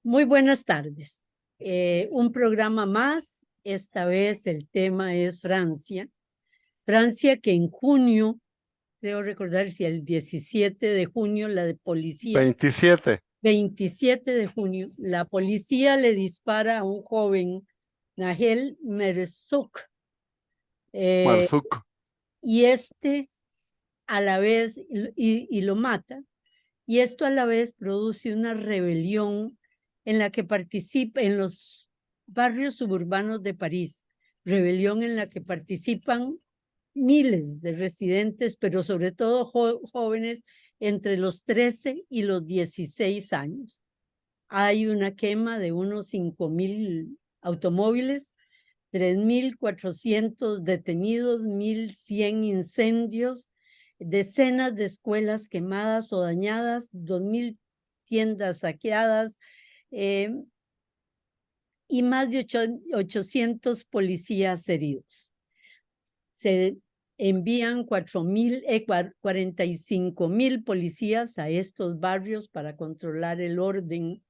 Muy buenas tardes. Un programa más. Esta vez el tema es Francia. Francia que en junio, creo recordar si el 17 de junio, la de policía, 27. 27 de junio, la policía le dispara a un joven, Nahel Merzouk, Marzouk. y a la vez, y lo mata. Y esto a la vez produce una rebelión en la que participa en los barrios suburbanos de París, rebelión en la que participan miles de residentes, pero sobre todo jóvenes entre los 13 y los 16 años. Hay una quema de unos 5,000 automóviles, 3,400 detenidos, 1,100 incendios, decenas de escuelas quemadas o dañadas, 2,000 tiendas saqueadas y más de 800 policías heridos. Se envían 45,000 policías a estos barrios para controlar el orden.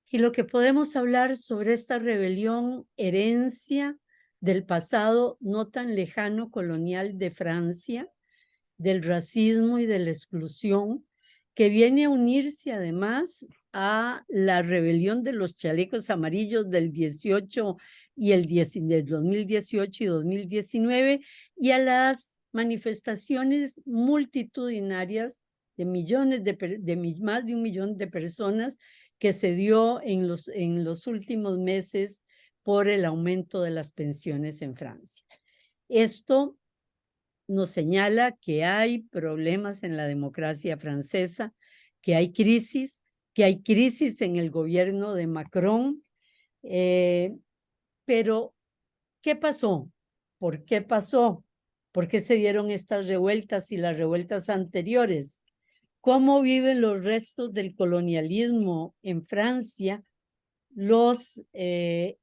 Y lo que podemos hablar sobre esta rebelión, herencia del pasado no tan lejano colonial de Francia, del racismo y de la exclusión, que viene a unirse además a la rebelión de los chalecos amarillos del 18 y del 2018 y 2019, y a las manifestaciones multitudinarias de millones de más de 1,000,000 de personas que se dio en los últimos meses por el aumento de las pensiones en Francia. Esto nos señala que hay problemas en la democracia francesa, que hay crisis en el gobierno de Macron. Pero, ¿qué pasó? ¿Por qué pasó? ¿Por qué se dieron estas revueltas y las revueltas anteriores? ¿Cómo viven los restos del colonialismo en Francia, los de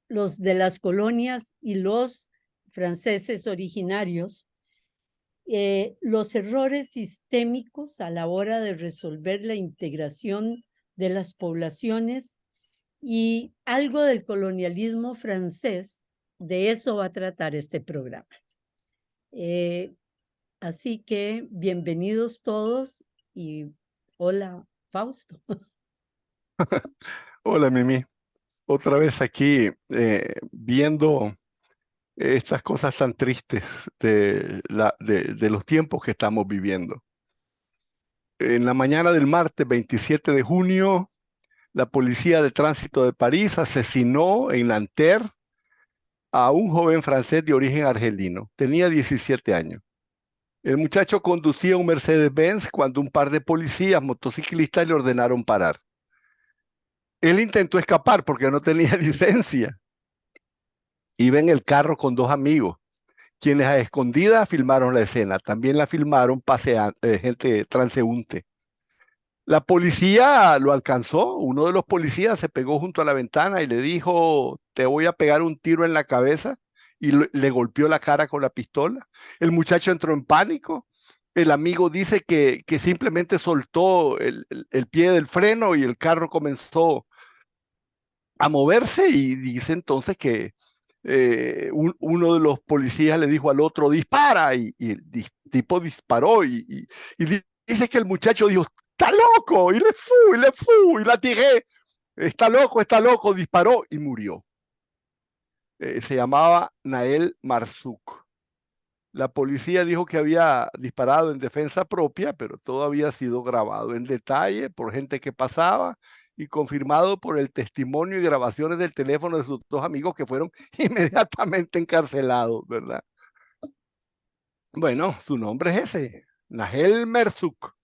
las colonias y los franceses originarios? Los errores sistémicos a la hora de resolver la integración de las poblaciones y algo del colonialismo francés. De eso va a tratar este programa. Así que bienvenidos todos y hola, Fausto. Hola, Mimi. Otra vez aquí viendo estas cosas tan tristes de los tiempos que estamos viviendo. En la mañana del martes 27 de junio, la policía de tránsito de París asesinó en Nanterre a un joven francés de origen argelino. Tenía 17 años. El muchacho conducía un Mercedes-Benz cuando un par de policías motociclistas le ordenaron parar. Él intentó escapar porque no tenía licencia. Iba en el carro con dos amigos, quienes a escondidas filmaron la escena. También la filmaron gente transeúnte. La policía lo alcanzó. Uno de los policías se pegó junto a la ventana y le dijo: te voy a pegar un tiro en la cabeza, y le golpeó la cara con la pistola. El muchacho entró en pánico. El amigo dice que simplemente soltó el pie del freno y el carro comenzó a moverse, y dice entonces que uno de los policías le dijo al otro: dispara, y el tipo disparó, y dice que el muchacho dijo: está loco, y la tiré, está loco, disparó y murió. Se llamaba Nahel Merzouk. La policía dijo que había disparado en defensa propia, pero todo había sido grabado en detalle por gente que pasaba y confirmado por el testimonio y grabaciones del teléfono de sus dos amigos, que fueron inmediatamente encarcelados, ¿verdad? Bueno, su nombre es ese, Nahel Merzouk.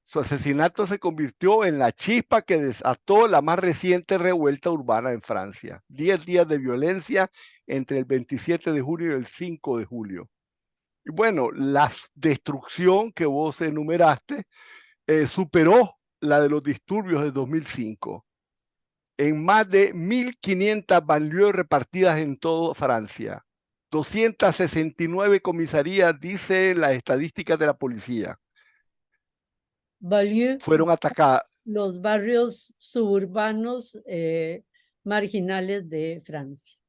Su asesinato se convirtió en la chispa que desató la más reciente revuelta urbana en Francia. 10 días de violencia entre el 27 de junio y el 5 de julio. Y bueno, la destrucción que vos enumeraste superó la de los disturbios de 2005. En más de 1,500 banlieues repartidas en toda Francia. 269 comisarías, dice las estadísticas de la policía, Banlieue, fueron atacadas. los barrios suburbanos marginales de Francia.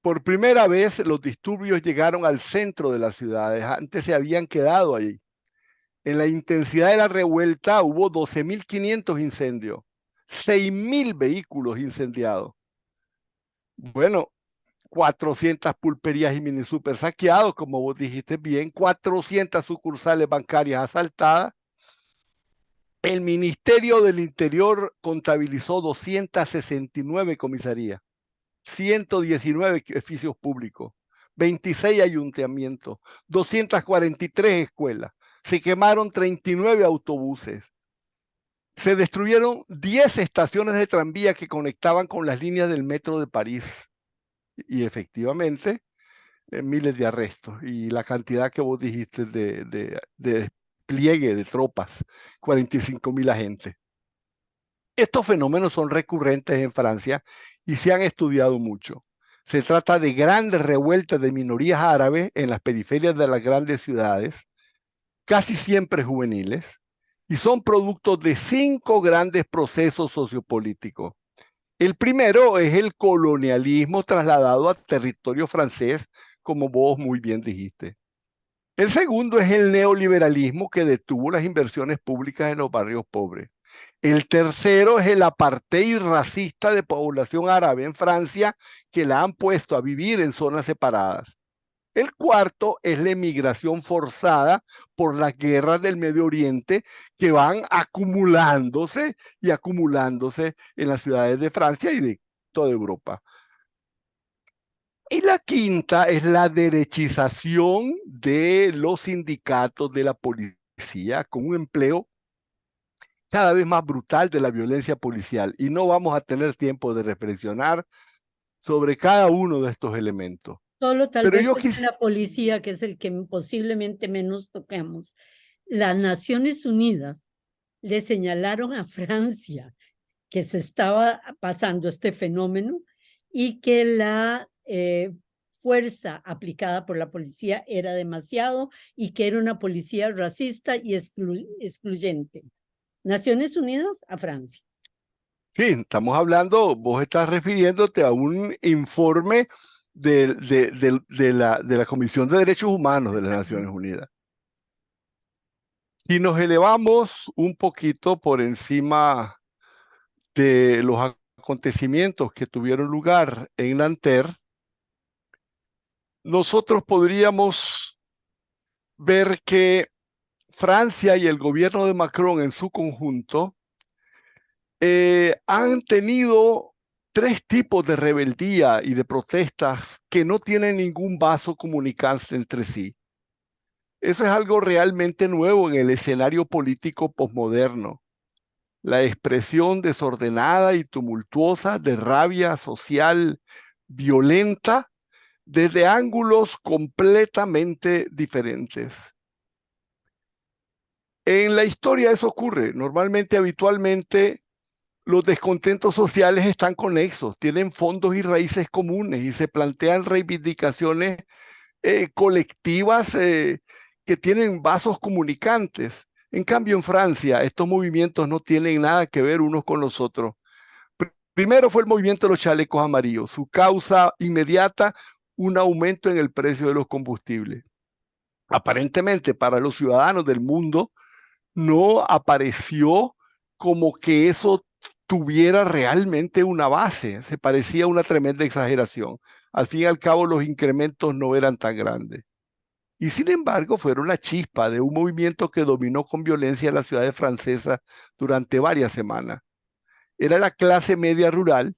Por primera vez los disturbios llegaron al centro de las ciudades. Antes se habían quedado allí. En la intensidad de la revuelta hubo 12.500 incendios, 6.000 vehículos incendiados. Bueno, 400 pulperías y mini super saqueados, como vos dijiste bien, 400 sucursales bancarias asaltadas. El Ministerio del Interior contabilizó 269 comisarías, 119 edificios públicos, 26 ayuntamientos, 243 escuelas. Se quemaron 39 autobuses. Se destruyeron 10 estaciones de tranvía que conectaban con las líneas del metro de París. Y efectivamente, miles de arrestos. Y la cantidad que vos dijiste de despliegue de tropas, 45.000 agentes. Estos fenómenos son recurrentes en Francia y se han estudiado mucho. Se trata de grandes revueltas de minorías árabes en las periferias de las grandes ciudades, casi siempre juveniles, y son productos de 5 grandes procesos sociopolíticos. El primero es el colonialismo trasladado a territorio francés, como vos muy bien dijiste. El segundo es el neoliberalismo que detuvo las inversiones públicas en los barrios pobres. El tercero es el apartheid racista de población árabe en Francia que la han puesto a vivir en zonas separadas. El cuarto es la emigración forzada por las guerras del Medio Oriente que van acumulándose y acumulándose en las ciudades de Francia y de toda Europa. Y la quinta es la derechización de los sindicatos de la policía con un empleo cada vez más brutal de la violencia policial. Y no vamos a tener tiempo de reflexionar sobre cada uno de estos elementos. Solo tal Pero vez yo la policía, que es el que posiblemente menos toquemos. Las Naciones Unidas le señalaron a Francia que se estaba pasando este fenómeno y que la fuerza aplicada por la policía era demasiado y que era una policía racista y excluyente. Naciones Unidas a Francia. Sí, estamos hablando, vos estás refiriéndote a un informe de la Comisión de Derechos Humanos de las Naciones Unidas. Si nos elevamos un poquito por encima de los acontecimientos que tuvieron lugar en Nanterre, nosotros podríamos ver que Francia y el gobierno de Macron en su conjunto han tenido 3 tipos de rebeldía y de protestas que no tienen ningún vaso comunicante entre sí. Eso es algo realmente nuevo en el escenario político posmoderno. La expresión desordenada y tumultuosa de rabia social violenta desde ángulos completamente diferentes. En la historia eso ocurre. Normalmente, habitualmente, los descontentos sociales están conexos, tienen fondos y raíces comunes y se plantean reivindicaciones colectivas que tienen vasos comunicantes. En cambio, en Francia, estos movimientos no tienen nada que ver unos con los otros. Primero fue el movimiento de los chalecos amarillos. Su causa inmediata, un aumento en el precio de los combustibles. Aparentemente, para los ciudadanos del mundo, no apareció como que eso tuviera realmente una base. Se parecía una tremenda exageración. Al fin y al cabo, los incrementos no eran tan grandes. Y sin embargo, fueron la chispa de un movimiento que dominó con violencia las ciudades francesas durante varias semanas. Era la clase media rural,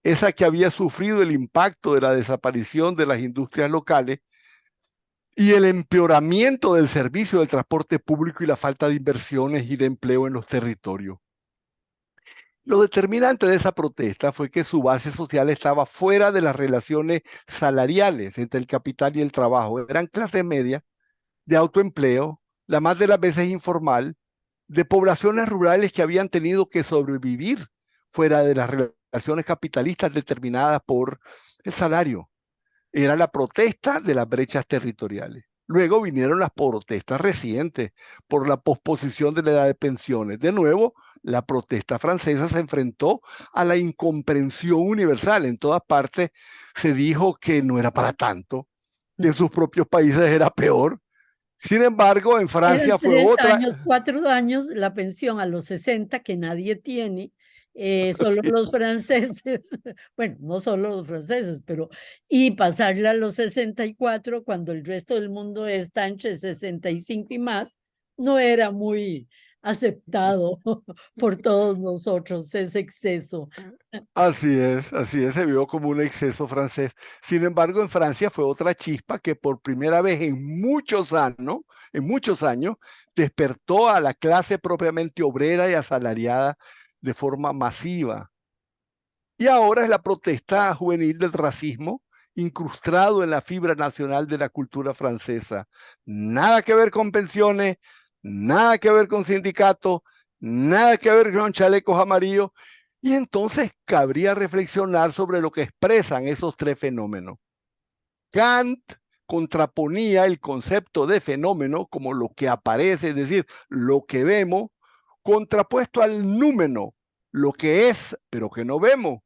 esa que había sufrido el impacto de la desaparición de las industrias locales y el empeoramiento del servicio del transporte público y la falta de inversiones y de empleo en los territorios. Lo determinante de esa protesta fue que su base social estaba fuera de las relaciones salariales entre el capital y el trabajo. Eran clase media, de autoempleo, la más de las veces informal, de poblaciones rurales que habían tenido que sobrevivir fuera de las relaciones capitalistas determinadas por el salario. Era la protesta de las brechas territoriales. Luego vinieron las protestas recientes por la posposición de la edad de pensiones. De nuevo, la protesta francesa se enfrentó a la incomprensión universal. En todas partes se dijo que no era para tanto, que en sus propios países era peor. Sin embargo, en Eran Francia fue 3 años, 4 años la pensión a los 60 que nadie tiene, solo sí, los franceses, bueno, no solo los franceses, pero y pasarla a los 64 cuando el resto del mundo está entre 65 y más, no era muy aceptado por todos nosotros ese exceso. así es, se vio como un exceso francés. Sin embargo, en Francia fue otra chispa que por primera vez en muchos años, despertó a la clase propiamente obrera y asalariada de forma masiva. Y ahora es la protesta juvenil del racismo incrustado en la fibra nacional de la cultura francesa. Nada que ver con pensiones, nada que ver con sindicatos, nada que ver con chalecos amarillos. Y entonces cabría reflexionar sobre lo que expresan esos tres fenómenos. Kant contraponía el concepto de fenómeno como lo que aparece, es decir, lo que vemos, contrapuesto al númeno, lo que es, pero que no vemos.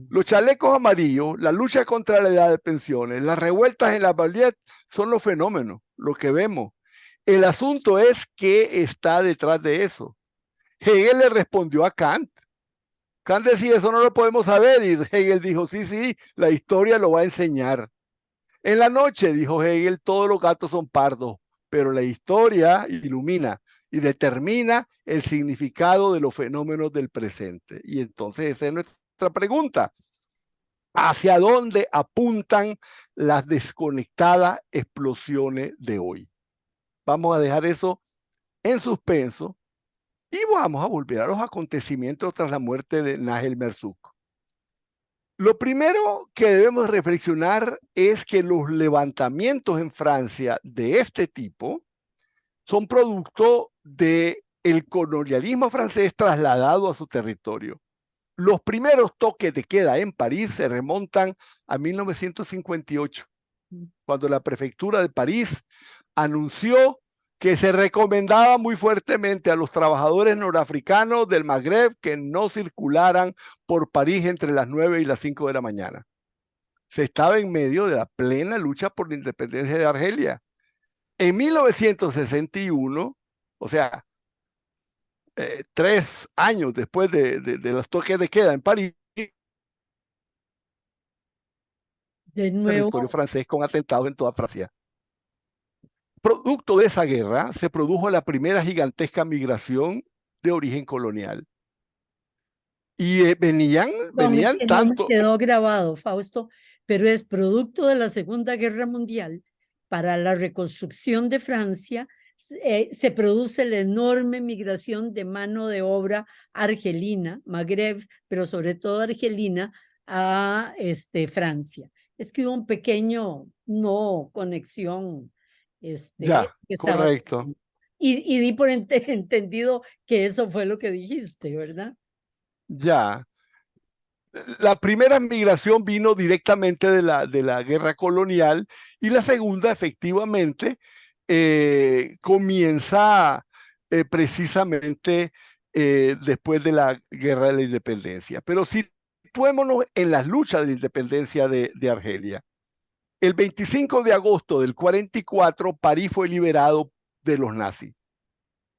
Los chalecos amarillos, la lucha contra la edad de pensiones, las revueltas en la Valliette son los fenómenos, lo que vemos. El asunto es qué está detrás de eso. Hegel le respondió a Kant. Kant decía, eso no lo podemos saber, y Hegel dijo, sí, sí, la historia lo va a enseñar. En la noche, dijo Hegel, todos los gatos son pardos, pero la historia ilumina y determina el significado de los fenómenos del presente. Y entonces esa es nuestra pregunta. ¿Hacia dónde apuntan las desconectadas explosiones de hoy? Vamos a dejar eso en suspenso y vamos a volver a los acontecimientos tras la muerte de Nagel Merzouk. Lo primero que debemos reflexionar es que los levantamientos en Francia de este tipo son producto del colonialismo francés trasladado a su territorio. Los primeros toques de queda en París se remontan a 1958, cuando la prefectura de París anunció que se recomendaba muy fuertemente a los trabajadores norafricanos del Magreb que no circularan por París entre las 9 y las 5 de la mañana. Se estaba en medio de la plena lucha por la independencia de Argelia. En 1961, o sea, 3 años después de los toques de queda en París, De territorio nuevo, francés con atentados en toda Francia. Producto de esa guerra se produjo la primera gigantesca migración de origen colonial. Y es venían que no me tanto, quedó grabado, Fausto, pero es producto de la Segunda Guerra Mundial. Para la reconstrucción de Francia, se produce la enorme migración de mano de obra argelina, Magreb, pero sobre todo argelina, a Francia. Es que hubo un pequeño no conexión ya, que estaba. correcto, Y di por entendido que eso fue lo que dijiste, ¿verdad? ya. La primera migración vino directamente de la guerra colonial y la segunda efectivamente comienza precisamente después de la guerra de la independencia. Pero situémonos en las luchas de la independencia de Argelia. El 25 de agosto del 44, París fue liberado de los nazis.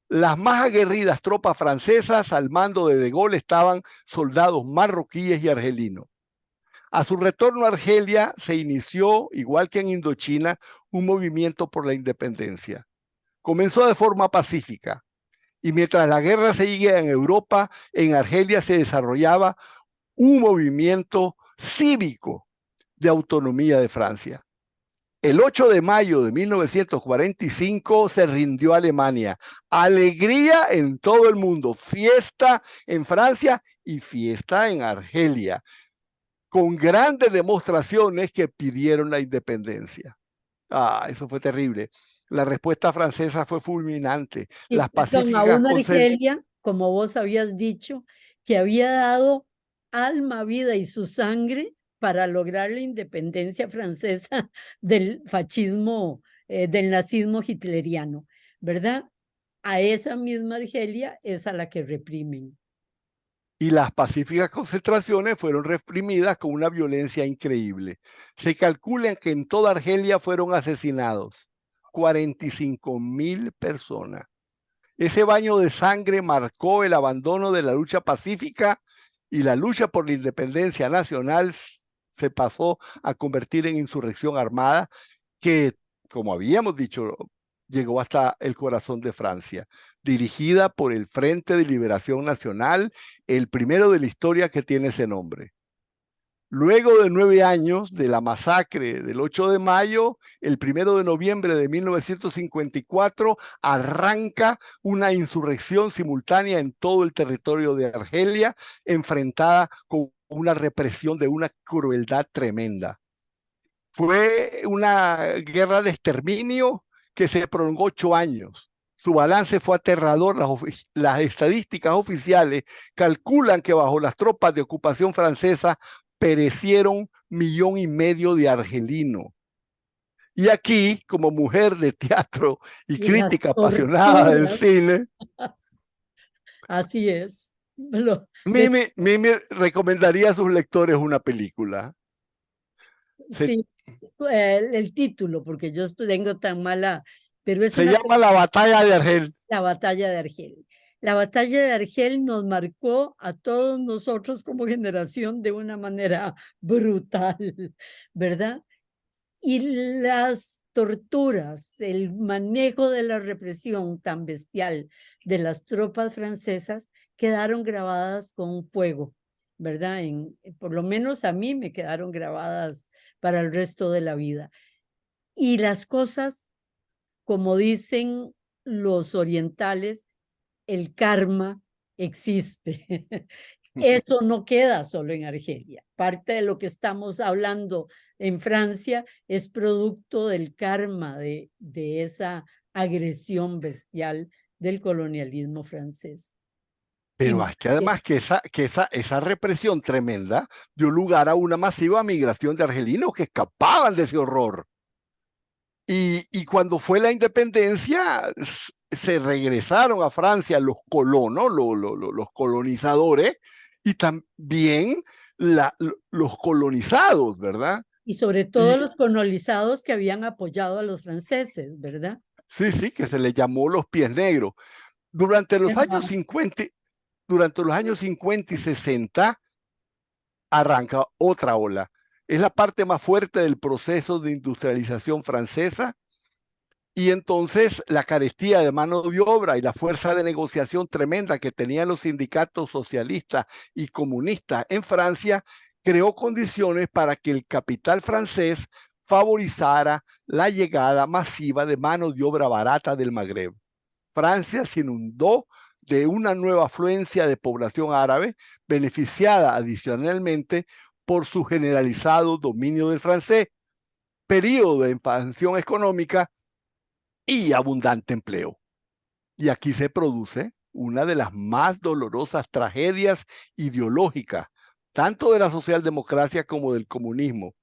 Las más aguerridas tropas francesas al mando de Gaulle estaban soldados marroquíes y argelinos. A su retorno a Argelia se inició, igual que en Indochina, un movimiento por la independencia. Comenzó de forma pacífica y mientras la guerra seguía en Europa, en Argelia se desarrollaba un movimiento cívico de autonomía de Francia. El 8 de mayo de 1945 se rindió Alemania. Alegría en todo el mundo, fiesta en Francia y fiesta en Argelia, con grandes demostraciones que pidieron la independencia. Eso fue terrible. La respuesta francesa fue fulminante. Y Las perdón, a pacíficas una Argelia, como vos habías dicho, que había dado alma, vida y su sangre para lograr la independencia francesa del fascismo del nazismo hitleriano, ¿verdad? A esa misma Argelia es a la que reprimen. Y las pacíficas concentraciones fueron reprimidas con una violencia increíble. Se calcula que en toda Argelia fueron asesinados 45.000 personas. Ese baño de sangre marcó el abandono de la lucha pacífica y la lucha por la independencia nacional se pasó a convertir en insurrección armada que, como habíamos dicho, llegó hasta el corazón de Francia, dirigida por el Frente de Liberación Nacional, el primero de la historia que tiene ese nombre. Luego de 9 años de la masacre del 8 de mayo, el 1 de noviembre de 1954, arranca una insurrección simultánea en todo el territorio de Argelia, enfrentada con una represión de una crueldad tremenda. Fue una guerra de exterminio que se prolongó 8 años. Su balance fue aterrador. Las estadísticas oficiales calculan que bajo las tropas de ocupación francesa perecieron 1,5 millones de argelinos. Y aquí, como mujer de teatro y Las crítica apasionada del torturas, cine, así es. Lo, de, Mimi recomendaría a sus lectores una película. sí, el título, porque yo tengo tan mala, pero es Se una llama La Batalla de Argel. la batalla de Argel. La batalla de Argel nos marcó a todos nosotros como generación de una manera brutal, ¿verdad? Y las torturas, el manejo de la represión tan bestial de las tropas francesas quedaron grabadas con fuego, ¿verdad? Por lo menos a mí me quedaron grabadas para el resto de la vida. Y las cosas, como dicen los orientales, el karma existe. Eso no queda solo en Argelia. Parte de lo que estamos hablando en Francia es producto del karma de esa agresión bestial del colonialismo francés. Pero es que además que esa represión tremenda dio lugar a una masiva migración de argelinos que escapaban de ese horror. Y cuando fue la independencia, se regresaron a Francia los colonos, los colonizadores, y también los colonizados, ¿verdad? Y sobre todo Y los colonizados que habían apoyado a los franceses, ¿verdad? sí, sí, que se les llamó los pies negros. Durante los años 50, durante los años 50 y 60, arranca otra ola. Es la parte más fuerte del proceso de industrialización francesa. Y entonces la carestía de mano de obra y la fuerza de negociación tremenda que tenían los sindicatos socialistas y comunistas en Francia creó condiciones para que el capital francés favorizara la llegada masiva de mano de obra barata del Magreb. Francia se inundó de una nueva afluencia de población árabe, beneficiada adicionalmente por su generalizado dominio del francés, periodo de expansión económica y abundante empleo. Y aquí se produce una de las más dolorosas tragedias ideológicas, tanto de la socialdemocracia como del comunismo.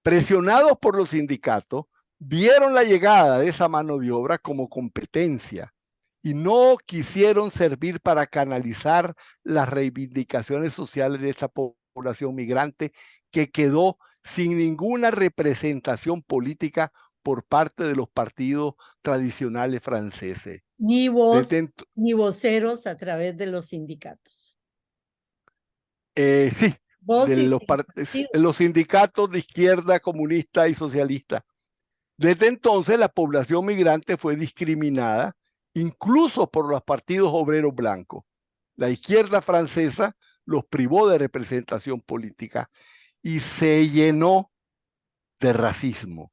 Presionados por los sindicatos, vieron la llegada de esa mano de obra como competencia y no quisieron servir para canalizar las reivindicaciones sociales de esta población migrante que quedó sin ninguna representación política por parte de los partidos tradicionales franceses. Ni voz, ni voceros a través de los sindicatos. Sí, de sí. los sindicatos de izquierda, comunista y socialista. Desde entonces la población migrante fue discriminada, incluso por los partidos obreros blancos. La izquierda francesa los privó de representación política y se llenó de racismo.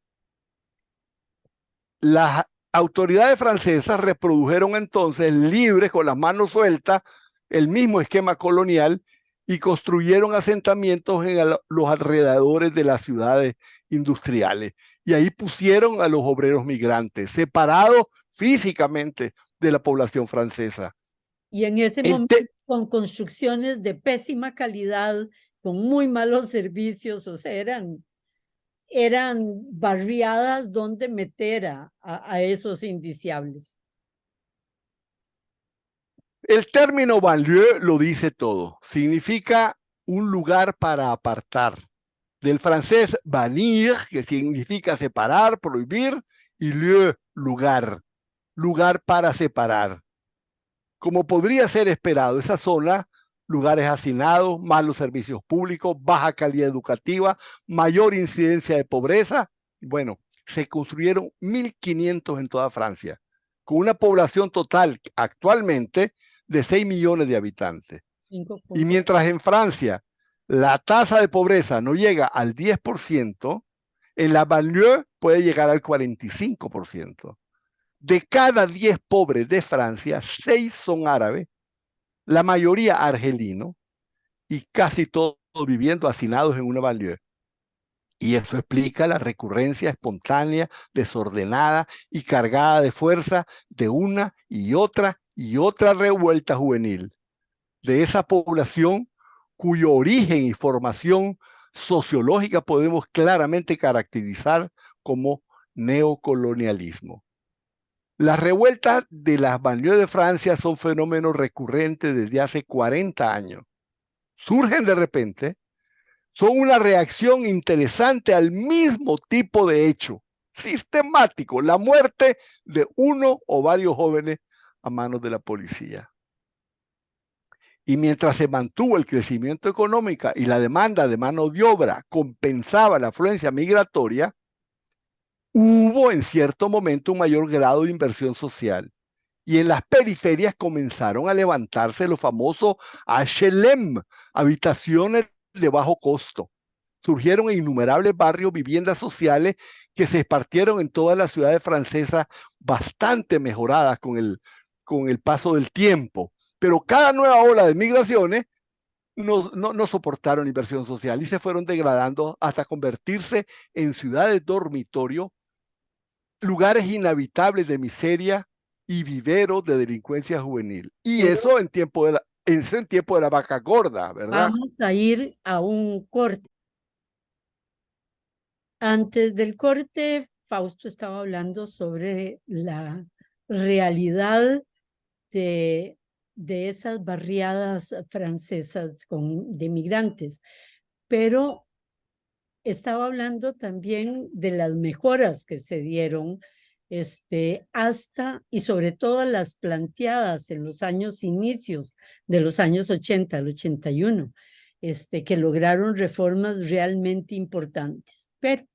Las autoridades francesas reprodujeron entonces libres, con las manos sueltas, el mismo esquema colonial y construyeron asentamientos en los alrededores de las ciudades industriales. Y ahí pusieron a los obreros migrantes, separados físicamente de la población francesa. Y en ese momento, con construcciones de pésima calidad, con muy malos servicios, o sea, eran eran barriadas donde meter a esos indiciables. El término banlieue lo dice todo. Significa un lugar para apartar. Del francés bannir, que significa separar, prohibir, y lieu, lugar. Lugar para separar. Como podría ser esperado, esa zona, lugares hacinados, malos servicios públicos, baja calidad educativa, mayor incidencia de pobreza. Bueno, se construyeron 1.500 en toda Francia, con una población total actualmente de 6 millones de habitantes. Y mientras en Francia la tasa de pobreza no llega al 10%, en la banlieue puede llegar al 45%. De cada 10 pobres de Francia, 6 son árabes, la mayoría argelinos y casi todos viviendo hacinados en una banlieue. Y eso explica la recurrencia espontánea, desordenada y cargada de fuerza de una y otra revuelta juvenil de esa población cuyo origen y formación sociológica podemos claramente caracterizar como neocolonialismo. Las revueltas de las banlieues de Francia son fenómenos recurrentes desde hace 40 años. Surgen de repente, son una reacción interesante al mismo tipo de hecho sistemático, la muerte de uno o varios jóvenes a manos de la policía. Y mientras se mantuvo el crecimiento económico y la demanda de mano de obra compensaba la afluencia migratoria, hubo en cierto momento un mayor grado de inversión social. Y en las periferias comenzaron a levantarse los famosos HLM, habitaciones de bajo costo. Surgieron en innumerables barrios viviendas sociales que se esparcieron en todas las ciudades francesas, bastante mejoradas con el paso del tiempo. Pero cada nueva ola de migraciones no soportaron inversión social y se fueron degradando hasta convertirse en ciudades dormitorio, lugares inhabitables de miseria y viveros de delincuencia juvenil. Y eso en tiempo de la vaca gorda, ¿verdad? Vamos a ir a un corte. Antes del corte, Fausto estaba hablando sobre la realidad de esas barriadas francesas de migrantes, pero estaba hablando también de las mejoras que se dieron hasta y sobre todo las planteadas en los inicios de los años 80, el 81, que lograron reformas realmente importantes. Pero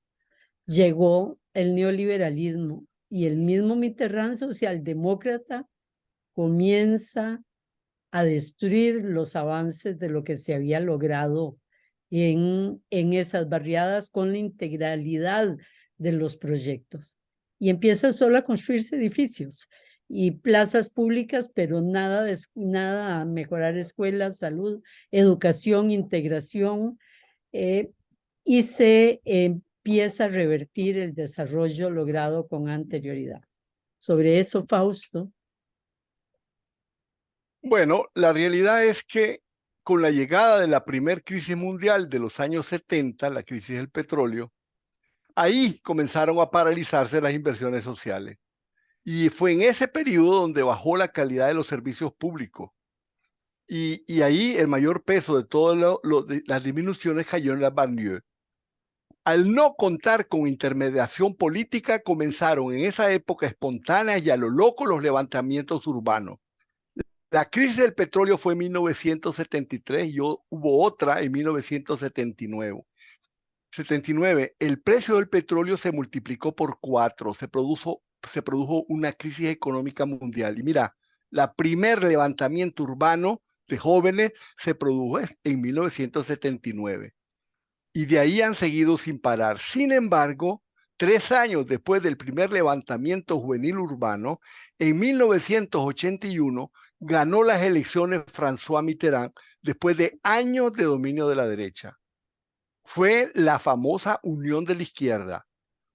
llegó el neoliberalismo y el mismo Mitterrand, socialdemócrata, comienza a destruir los avances de lo que se había logrado en esas barriadas con la integralidad de los proyectos. Y empieza solo a construirse edificios y plazas públicas, pero nada a mejorar escuelas, salud, educación, integración, y se empieza a revertir el desarrollo logrado con anterioridad. Sobre eso, Fausto. Bueno, la realidad es que con la llegada de la primera crisis mundial de los años 70, la crisis del petróleo, ahí comenzaron a paralizarse las inversiones sociales. Y fue en ese periodo donde bajó la calidad de los servicios públicos. Y ahí el mayor peso de todas las disminuciones cayó en las banlieues. Al no contar con intermediación política, comenzaron en esa época espontánea y a lo loco los levantamientos urbanos. La crisis del petróleo fue en 1973 y hubo otra en 1979. El precio del petróleo se multiplicó por 4, se produjo una crisis económica mundial. Y mira, la primer levantamiento urbano de jóvenes se produjo en 1979. Y de ahí han seguido sin parar. Sin embargo, 3 años después del primer levantamiento juvenil urbano, en 1981 ganó las elecciones François Mitterrand después de años de dominio de la derecha. Fue la famosa Unión de la Izquierda,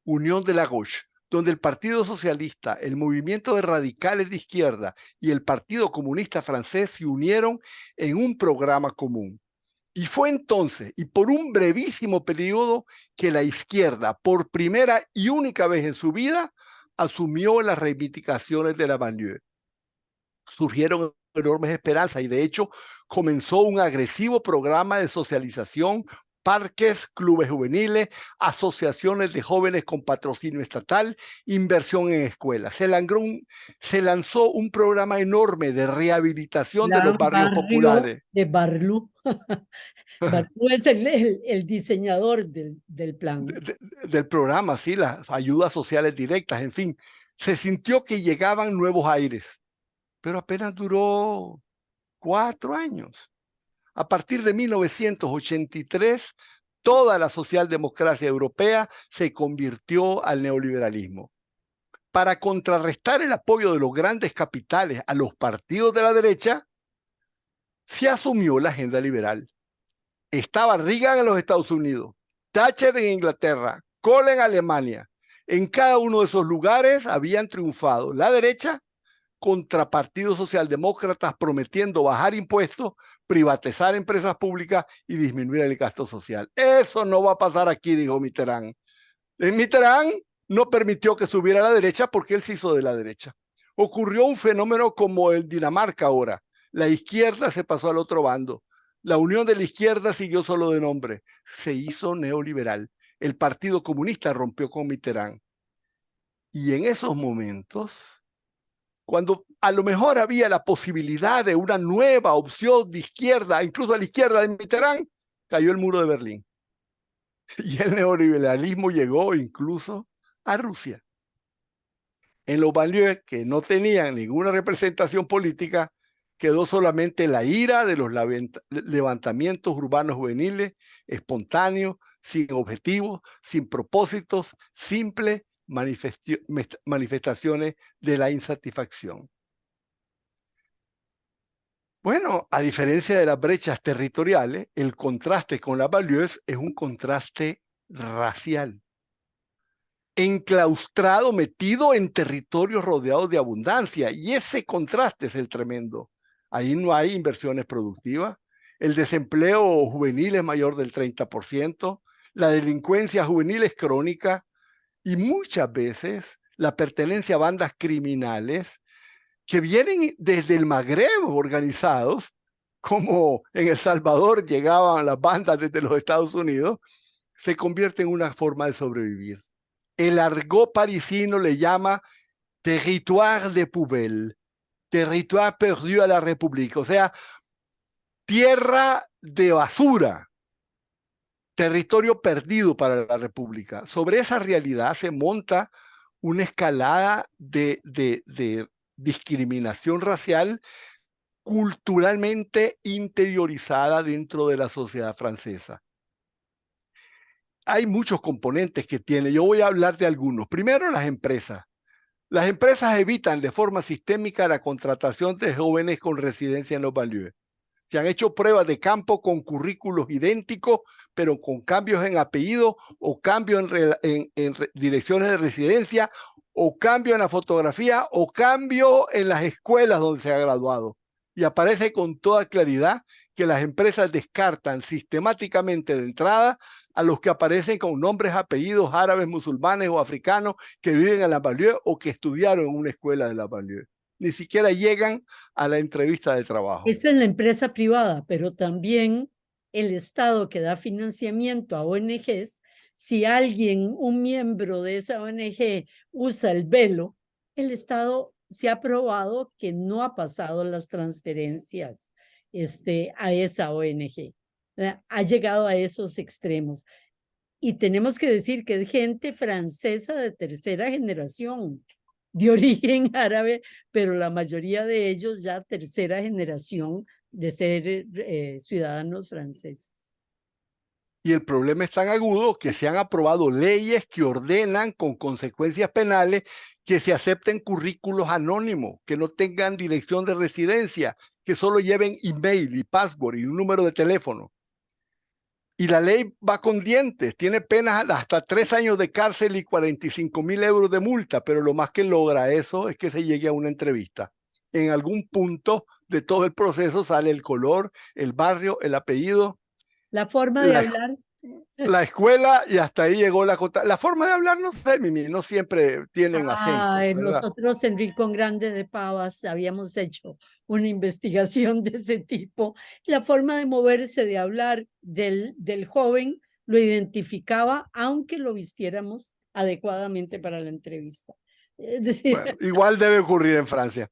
Unión de la Gauche, donde el Partido Socialista, el Movimiento de Radicales de Izquierda y el Partido Comunista Francés se unieron en un programa común. Y fue entonces, y por un brevísimo periodo, que la izquierda, por primera y única vez en su vida, asumió las reivindicaciones de la banlieue. Surgieron enormes esperanzas y de hecho comenzó un agresivo programa de socialización, parques, clubes juveniles, asociaciones de jóvenes con patrocinio estatal, inversión en escuelas. Se lanzó un programa enorme de rehabilitación de los barrios Barrio populares. de Barlú. Barlú es el diseñador del plan. Del programa, sí, las ayudas sociales directas, en fin. Se sintió que llegaban nuevos aires, pero apenas duró 4 años. A partir de 1983, toda la socialdemocracia europea se convirtió al neoliberalismo. Para contrarrestar el apoyo de los grandes capitales a los partidos de la derecha, se asumió la agenda liberal. Estaba Reagan en los Estados Unidos, Thatcher en Inglaterra, Kohl en Alemania. En cada uno de esos lugares habían triunfado la derecha contra partidos socialdemócratas prometiendo bajar impuestos, privatizar empresas públicas y disminuir el gasto social. Eso no va a pasar aquí, dijo Mitterrand. Mitterrand no permitió que subiera a la derecha porque él se hizo de la derecha. Ocurrió un fenómeno como el Dinamarca ahora. La izquierda se pasó al otro bando. La Unión de la Izquierda siguió solo de nombre. Se hizo neoliberal. El Partido Comunista rompió con Mitterrand. Y en esos momentos, cuando a lo mejor había la posibilidad de una nueva opción de izquierda, incluso a la izquierda de Mitterrand, cayó el muro de Berlín. Y el neoliberalismo llegó incluso a Rusia. En los banlieues, que no tenían ninguna representación política, quedó solamente la ira de los levantamientos urbanos juveniles, espontáneos, sin objetivos, sin propósitos, simples manifestaciones de la insatisfacción. Bueno, a diferencia de las brechas territoriales, el contraste con las banlieues es un contraste racial. Enclaustrado, metido en territorios rodeados de abundancia. Y ese contraste es el tremendo. Ahí no hay inversiones productivas. El desempleo juvenil es mayor del 30%. La delincuencia juvenil es crónica. Y muchas veces la pertenencia a bandas criminales que vienen desde el Magreb organizados, como en El Salvador llegaban las bandas desde los Estados Unidos, se convierte en una forma de sobrevivir. El argot parisino le llama territoire de poubelle, territoire perdu a la República, o sea, tierra de basura, territorio perdido para la República. Sobre esa realidad se monta una escalada de discriminación racial culturalmente interiorizada dentro de la sociedad francesa. Hay muchos componentes que tiene. Yo voy a hablar de algunos. Primero, las empresas. Las empresas evitan de forma sistémica la contratación de jóvenes con residencia en los banlieues. Se han hecho pruebas de campo con currículos idénticos, pero con cambios en apellido o cambios en direcciones de residencia o cambio en la fotografía o cambio en las escuelas donde se ha graduado. Y aparece con toda claridad que las empresas descartan sistemáticamente de entrada a los que aparecen con nombres, apellidos árabes, musulmanes o africanos que viven en la banlieue o que estudiaron en una escuela de la banlieue. Ni siquiera llegan a la entrevista de trabajo. Esta es la empresa privada, pero también el Estado que da financiamiento a ONGs. Si alguien, un miembro de esa ONG, usa el velo, el Estado se ha probado que no ha pasado las transferencias a esa ONG. Ha llegado a esos extremos. Y tenemos que decir que es gente francesa de tercera generación, de origen árabe, pero la mayoría de ellos ya tercera generación de ser ciudadanos franceses. Y el problema es tan agudo que se han aprobado leyes que ordenan con consecuencias penales que se acepten currículos anónimos, que no tengan dirección de residencia, que solo lleven email y password y un número de teléfono. Y la ley va con dientes, tiene penas hasta 3 años de cárcel y 45,000 euros de multa, pero lo más que logra eso es que se llegue a una entrevista. En algún punto de todo el proceso sale el color, el barrio, el apellido, La forma de hablar. La escuela y hasta ahí llegó la forma de hablar, no sé, Mimi, no siempre tienen acentos, ¿verdad? Nosotros en Rincón Grande de Pavas habíamos hecho una investigación de ese tipo. La forma de moverse, de hablar del joven lo identificaba, aunque lo vistiéramos adecuadamente para la entrevista. Es decir, Bueno, igual debe ocurrir en Francia.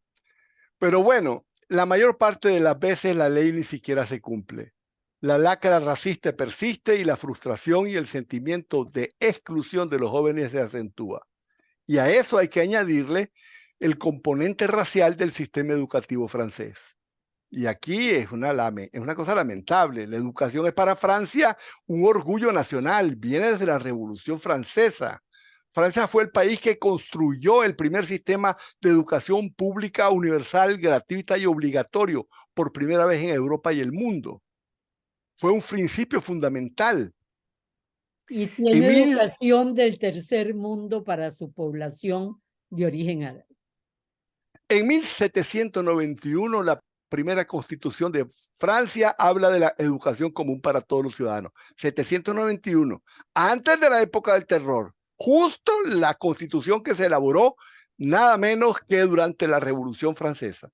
Pero bueno, la mayor parte de las veces la ley ni siquiera se cumple. La lacra racista persiste y la frustración y el sentimiento de exclusión de los jóvenes se acentúa. Y a eso hay que añadirle el componente racial del sistema educativo francés. Y aquí es una cosa lamentable. La educación es para Francia un orgullo nacional, viene desde la Revolución Francesa. Francia fue el país que construyó el primer sistema de educación pública universal, gratuita y obligatorio por primera vez en Europa y el mundo. Fue un principio fundamental. y tiene educación del tercer mundo para su población de origen árabe. En 1791, la primera constitución de Francia habla de la educación común para todos los ciudadanos. 791, antes de la época del terror, justo la constitución que se elaboró nada menos que durante la Revolución Francesa.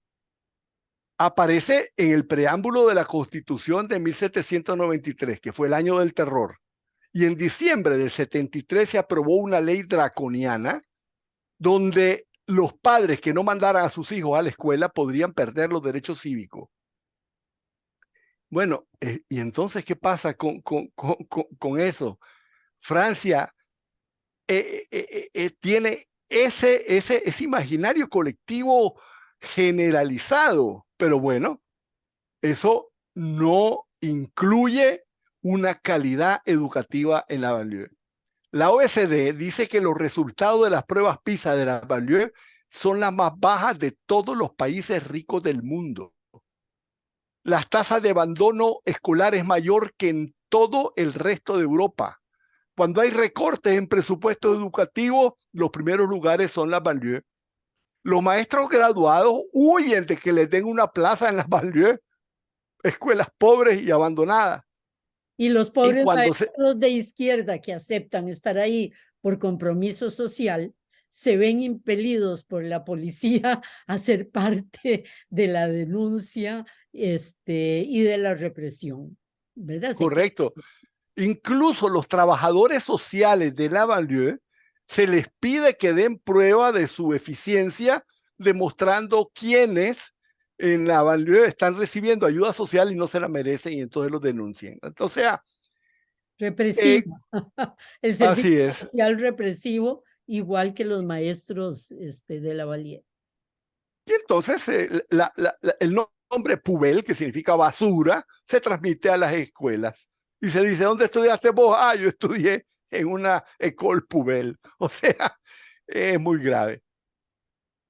Aparece en el preámbulo de la constitución de 1793, que fue el año del terror. Y en diciembre del 73 se aprobó una ley draconiana donde los padres que no mandaran a sus hijos a la escuela podrían perder los derechos cívicos. Bueno, ¿y entonces qué pasa con eso? Francia tiene ese imaginario colectivo generalizado, pero bueno, eso no incluye una calidad educativa en la Banlieue. La OECD dice que los resultados de las pruebas PISA de la Banlieue son las más bajas de todos los países ricos del mundo. Las tasas de abandono escolar es mayor que en todo el resto de Europa. Cuando hay recortes en presupuestos educativos, los primeros lugares son las Banlieue. Los maestros graduados huyen de que les den una plaza en las Banlieue, escuelas pobres y abandonadas. Y los pobres maestros de izquierda que aceptan estar ahí por compromiso social se ven impelidos por la policía a ser parte de la denuncia y de la represión, ¿verdad? Correcto. Incluso los trabajadores sociales de la Banlieue se les pide que den prueba de su eficiencia, demostrando quiénes en la Banlieue están recibiendo ayuda social y no se la merecen y entonces los denuncian. Entonces, o sea, represivo. El así servicio es. social represivo, igual que los maestros de la Valliere. Y entonces el nombre Pubel, que significa basura, se transmite a las escuelas. Y se dice, ¿dónde estudiaste vos? Ah, yo estudié en una école Pubel. O sea, es muy grave.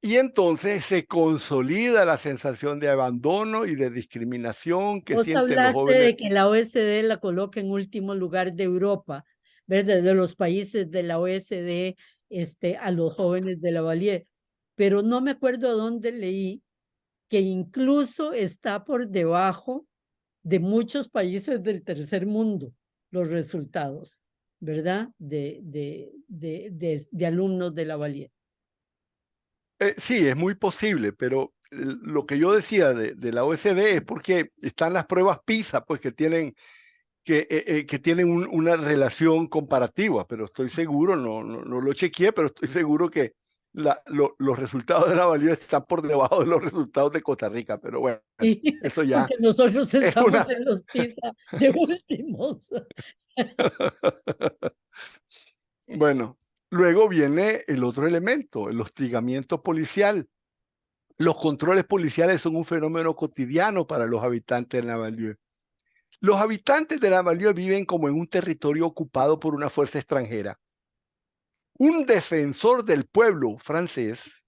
Y entonces se consolida la sensación de abandono y de discriminación que Vos sienten los hablaste jóvenes. de que la OSD la coloca en último lugar de Europa, ¿verdad? De los países de la OSD a los jóvenes de la Valliere. Pero no me acuerdo dónde leí que incluso está por debajo de muchos países del tercer mundo los resultados, ¿verdad? De alumnos de la Valliere. Sí, es muy posible, pero lo que yo decía de la OSD es porque están las pruebas PISA, pues que tienen una relación comparativa, pero estoy seguro, no lo chequeé, pero estoy seguro que los resultados de la Valía están por debajo de los resultados de Costa Rica, pero bueno, Sí, eso ya porque nosotros es estamos una... en los PISA de últimos. Bueno, luego viene el otro elemento, el hostigamiento policial. Los controles policiales son un fenómeno cotidiano para los habitantes de la Banlieue. Los habitantes de la Banlieue viven como en un territorio ocupado por una fuerza extranjera. Un defensor del pueblo francés,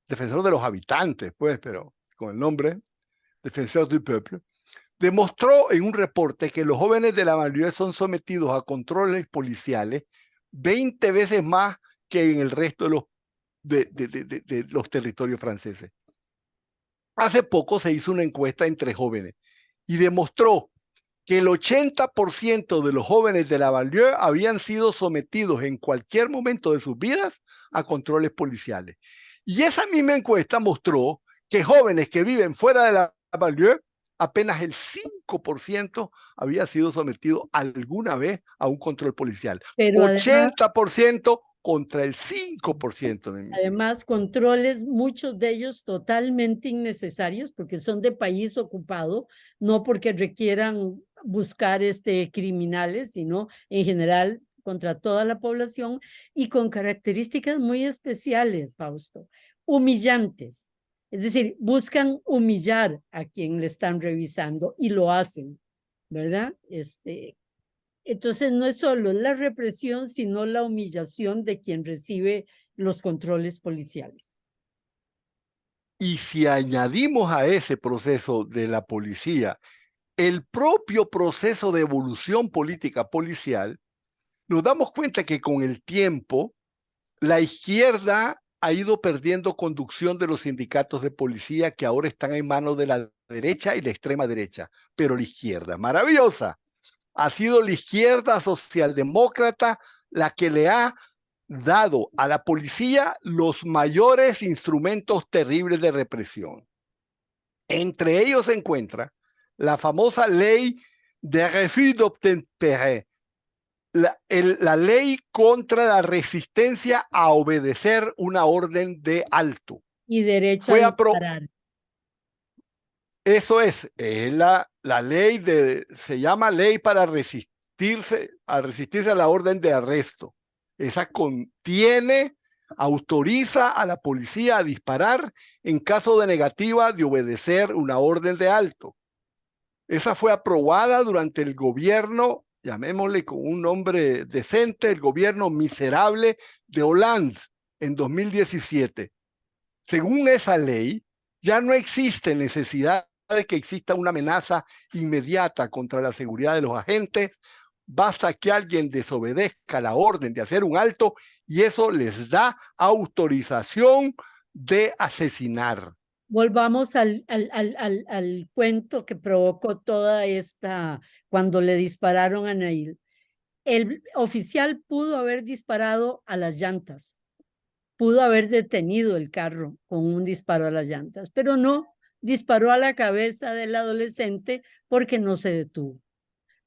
defensor de los habitantes, pues, pero con el nombre, defensor du peuple, demostró en un reporte que los jóvenes de la Banlieue son sometidos a controles policiales 20 veces más que en el resto de los territorios franceses. Hace poco se hizo una encuesta entre jóvenes y demostró que el 80% de los jóvenes de la banlieue habían sido sometidos en cualquier momento de sus vidas a controles policiales. Y esa misma encuesta mostró que jóvenes que viven fuera de la banlieue, apenas el 5% había sido sometido alguna vez a un control policial. Pero 80% contra el 5%. Además, controles, muchos de ellos totalmente innecesarios, porque son de país ocupado, no porque requieran buscar criminales, sino en general contra toda la población y con características muy especiales, Fausto, humillantes. Es decir, buscan humillar a quien le están revisando y lo hacen, ¿verdad? Entonces no es solo la represión, sino la humillación de quien recibe los controles policiales. Y si añadimos a ese proceso de la policía el propio proceso de evolución política policial, nos damos cuenta que con el tiempo la izquierda ha ido perdiendo conducción de los sindicatos de policía que ahora están en manos de la derecha y la extrema derecha. Pero la izquierda, maravillosa, ha sido la izquierda socialdemócrata la que le ha dado a la policía los mayores instrumentos terribles de represión. Entre ellos se encuentra la famosa ley de refus d'obtempérer, la ley contra la resistencia a obedecer una orden de alto. Y derecho a disparar. Eso es la ley se llama ley para resistirse a la orden de arresto. Esa autoriza a la policía a disparar en caso de negativa de obedecer una orden de alto. Esa fue aprobada durante el gobierno, llamémosle con un nombre decente, el gobierno miserable de Hollande en 2017. Según esa ley, ya no existe necesidad de que exista una amenaza inmediata contra la seguridad de los agentes. Basta que alguien desobedezca la orden de hacer un alto y eso les da autorización de asesinar. Volvamos al cuento que provocó toda cuando le dispararon a Nail. El oficial pudo haber disparado a las llantas, pudo haber detenido el carro con un disparo a las llantas, pero no, disparó a la cabeza del adolescente porque no se detuvo,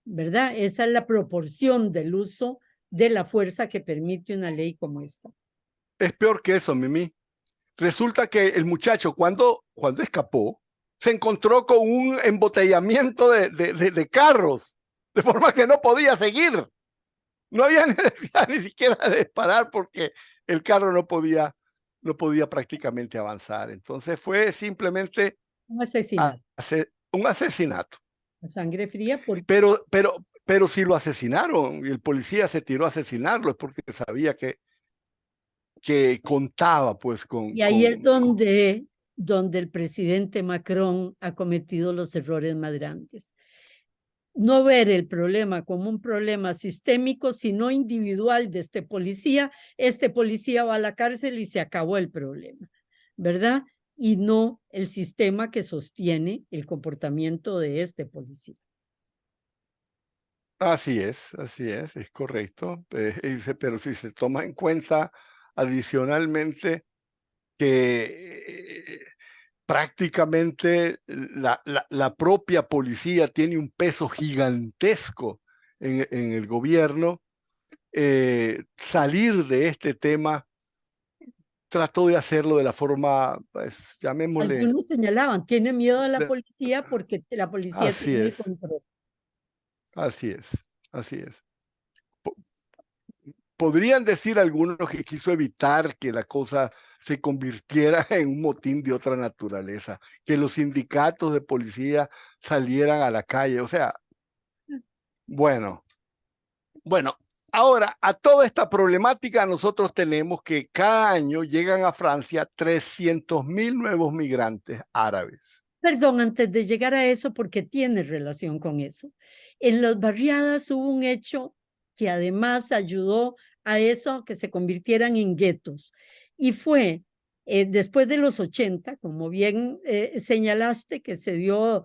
¿verdad? Esa es la proporción del uso de la fuerza que permite una ley como esta. Es peor que eso, Mimi. Resulta que el muchacho cuando escapó se encontró con un embotellamiento de carros, de forma que no podía seguir. No había necesidad ni siquiera de disparar porque el carro no podía prácticamente avanzar. Entonces fue simplemente un asesinato. Un asesinato. A sangre fría. Pero si lo asesinaron y el policía se tiró a asesinarlo es porque sabía que contaba pues con... Y ahí es donde el presidente Macron ha cometido los errores más grandes. No ver el problema como un problema sistémico, sino individual de este policía va a la cárcel y se acabó el problema, ¿verdad? Y no el sistema que sostiene el comportamiento de este policía. Así es correcto. Pero si se toma en cuenta adicionalmente que prácticamente la propia policía tiene un peso gigantesco en el gobierno, salir de este tema trató de hacerlo de la forma, pues, llamémosle... Algunos señalaban, tiene miedo a la policía porque la policía tiene el control. Así es. Podrían decir algunos que quiso evitar que la cosa se convirtiera en un motín de otra naturaleza, que los sindicatos de policía salieran a la calle. O sea, bueno, ahora a toda esta problemática nosotros tenemos que cada año llegan a Francia 300.000 nuevos migrantes árabes. Perdón, antes de llegar a eso, porque tiene relación con eso. En las barriadas hubo un hecho que además ayudó a eso, que se convirtieran en guetos. Y fue Después de los 80, como bien señalaste, que se dio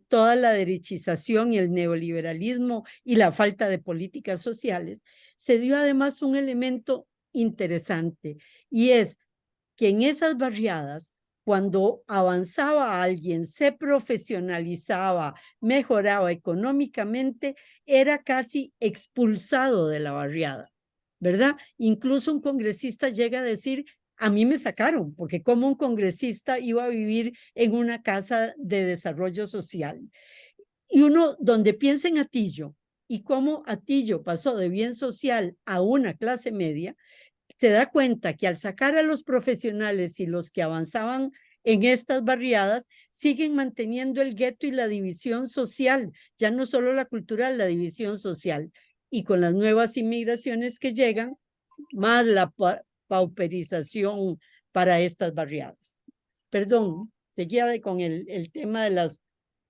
toda la derechización y el neoliberalismo y la falta de políticas sociales, se dio además un elemento interesante, y es que en esas barriadas, cuando avanzaba alguien, se profesionalizaba, mejoraba económicamente, era casi expulsado de la barriada, ¿verdad? Incluso un congresista llega a decir, a mí me sacaron, porque como un congresista iba a vivir en una casa de desarrollo social. Y uno, donde piensa en Atillo, y cómo Atillo pasó de bien social a una clase media, se da cuenta que al sacar a los profesionales y los que avanzaban en estas barriadas, siguen manteniendo el gueto y la división social, ya no solo la cultural, la división social. Y con las nuevas inmigraciones que llegan, más la pauperización para estas barriadas. Perdón, seguía con el tema de las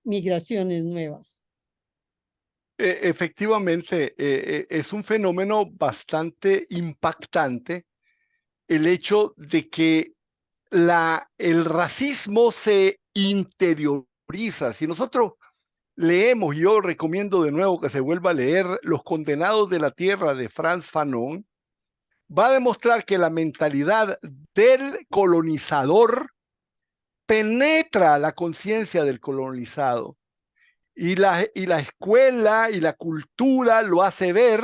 migraciones nuevas. Efectivamente, es un fenómeno bastante impactante el hecho de que el racismo se interioriza. Si nosotros leemos, yo recomiendo de nuevo que se vuelva a leer Los Condenados de la Tierra de Frantz Fanon, va a demostrar que la mentalidad del colonizador penetra la conciencia del colonizado. Y la escuela y la cultura lo hace ver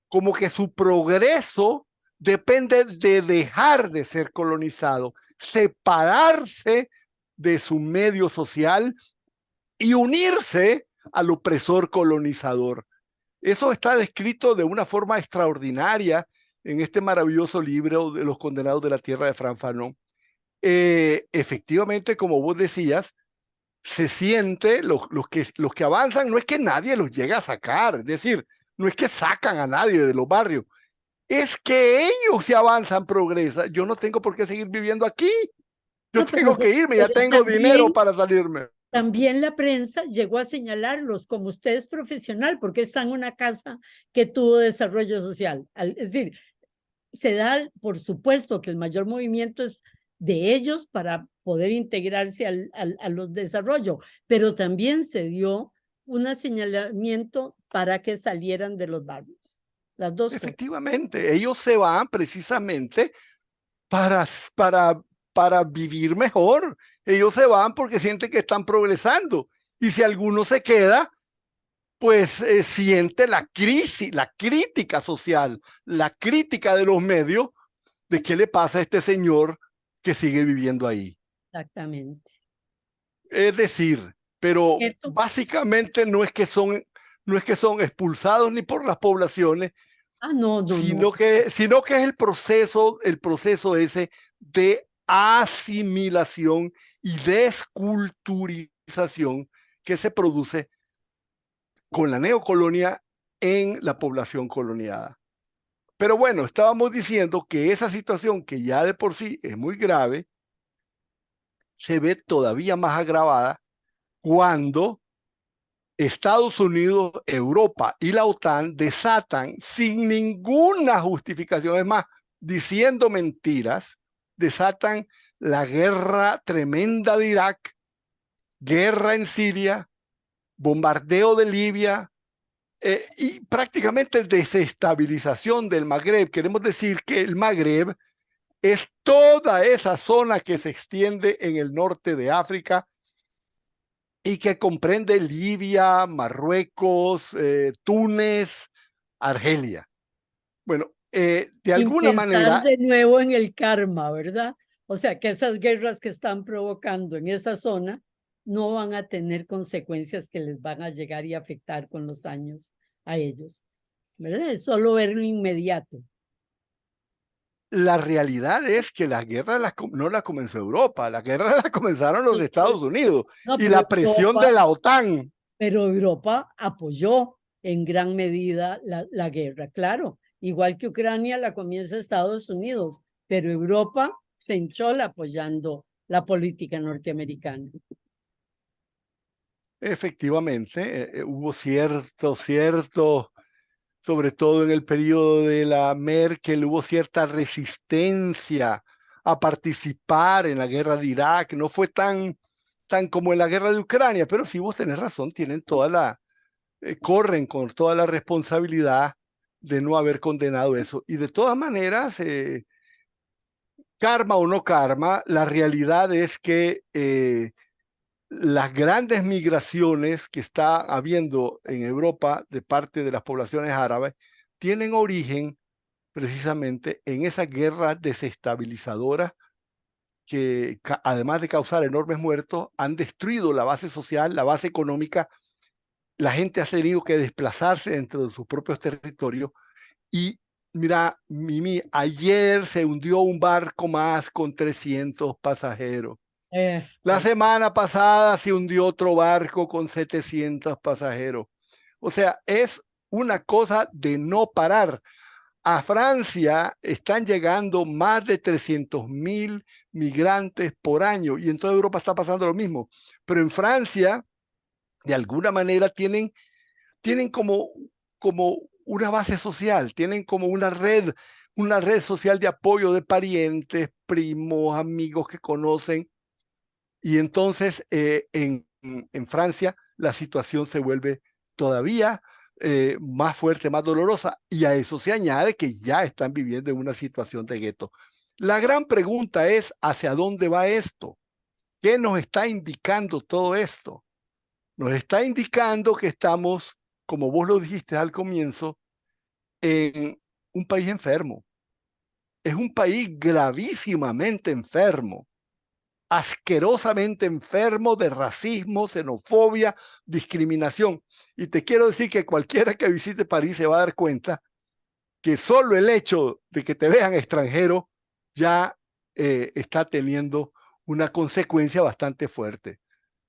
como que su progreso depende de dejar de ser colonizado, separarse de su medio social y unirse al opresor colonizador. Eso está descrito de una forma extraordinaria en este maravilloso libro de Los Condenados de la Tierra de Frantz Fanon. Efectivamente, como vos decías, se siente, los que avanzan, no es que nadie los llega a sacar, es decir, no es que sacan a nadie de los barrios, es que ellos se avanzan, progresan. Yo no tengo por qué seguir viviendo aquí, yo No, tengo que irme, ya tengo también, dinero para salirme. también la prensa llegó a señalarlos como usted es profesional porque está en una casa que tuvo desarrollo social. Es decir, se da, por supuesto, que el mayor movimiento es de ellos para poder integrarse a los desarrollos, pero también se dio un señalamiento para que salieran de los barrios. Las dos cosas. Efectivamente, ellos se van precisamente para, para, para vivir mejor. Ellos se van porque sienten que están progresando. Y si alguno se queda, pues siente la crisis, la crítica social, la crítica de los medios de qué le pasa a este señor que sigue viviendo ahí. Exactamente. Es decir, pero ¿Cierto? básicamente no es que son expulsados ni por las poblaciones, Ah, no, no, no. sino que es el proceso ese de asimilación y desculturización que se produce con la neocolonia en la población coloniada. Pero bueno, estábamos diciendo que esa situación, que ya de por sí es muy grave, se ve todavía más agravada cuando Estados Unidos, Europa y la OTAN desatan sin ninguna justificación, es más, diciendo mentiras, desatan la guerra tremenda de Irak, guerra en Siria, bombardeo de Libia, y prácticamente desestabilización del Magreb. Queremos decir que el Magreb es toda esa zona que se extiende en el norte de África y que comprende Libia, Marruecos, Túnez, Argelia. Bueno, de Sin alguna pensar manera, de nuevo en el karma, ¿verdad? O sea, que esas guerras que están provocando en esa zona no van a tener consecuencias que les van a llegar y afectar con los años a ellos, ¿verdad? Es solo ver lo inmediato. la realidad es que la guerra no la comenzó Europa, la guerra la comenzaron los Estados Unidos No, y la presión de la OTAN. pero Europa apoyó en gran medida la guerra, claro. Igual que Ucrania la comienza Estados Unidos, pero Europa se hinchó apoyando la política norteamericana. Efectivamente, hubo sobre todo en el periodo de la Merkel, hubo cierta resistencia a participar en la guerra de Irak, no fue tan como en la guerra de Ucrania, pero sí vos tenés razón, tienen corren con toda la responsabilidad de no haber condenado eso. Y de todas maneras, karma o no karma, la realidad es que las grandes migraciones que está habiendo en Europa de parte de las poblaciones árabes tienen origen precisamente en esa guerra desestabilizadora que, además de causar enormes muertos, han destruido la base social, la base económica. La gente ha tenido que desplazarse dentro de sus propios territorios. Y mira, Mimi, ayer se hundió un barco más con 300 pasajeros. La semana pasada se hundió otro barco con 700 pasajeros. O sea, es una cosa de no parar. A Francia están llegando más de 300.000 migrantes por año y en toda Europa está pasando lo mismo. Pero en Francia, de alguna manera, tienen como una base social, tienen como una red social de apoyo de parientes, primos, amigos que conocen. Y entonces en Francia la situación se vuelve todavía más fuerte, más dolorosa, y a eso se añade que ya están viviendo en una situación de gueto. La gran pregunta es, ¿hacia dónde va esto? ¿Qué nos está indicando todo esto? Nos está indicando que estamos, como vos lo dijiste al comienzo, en un país enfermo. Es un país gravísimamente enfermo, asquerosamente enfermo de racismo, xenofobia, discriminación. Y te quiero decir que cualquiera que visite París se va a dar cuenta que solo el hecho de que te vean extranjero ya está teniendo una consecuencia bastante fuerte.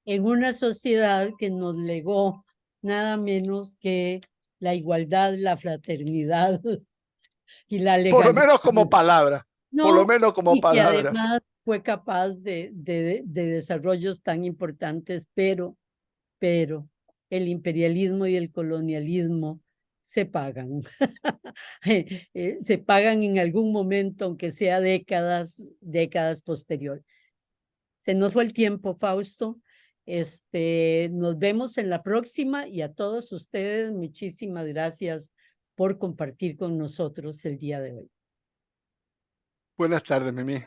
En una sociedad que nos legó nada menos que la igualdad, la fraternidad y la Por lo legalidad. menos como palabra, por lo No, menos como y que palabra. además fue capaz de desarrollos tan importantes, pero el imperialismo y el colonialismo se pagan. Se pagan en algún momento, aunque sea décadas posterior. Se nos fue el tiempo, Fausto. Nos vemos en la próxima y a todos ustedes, muchísimas gracias por compartir con nosotros el día de hoy. Buenas tardes, Mimi.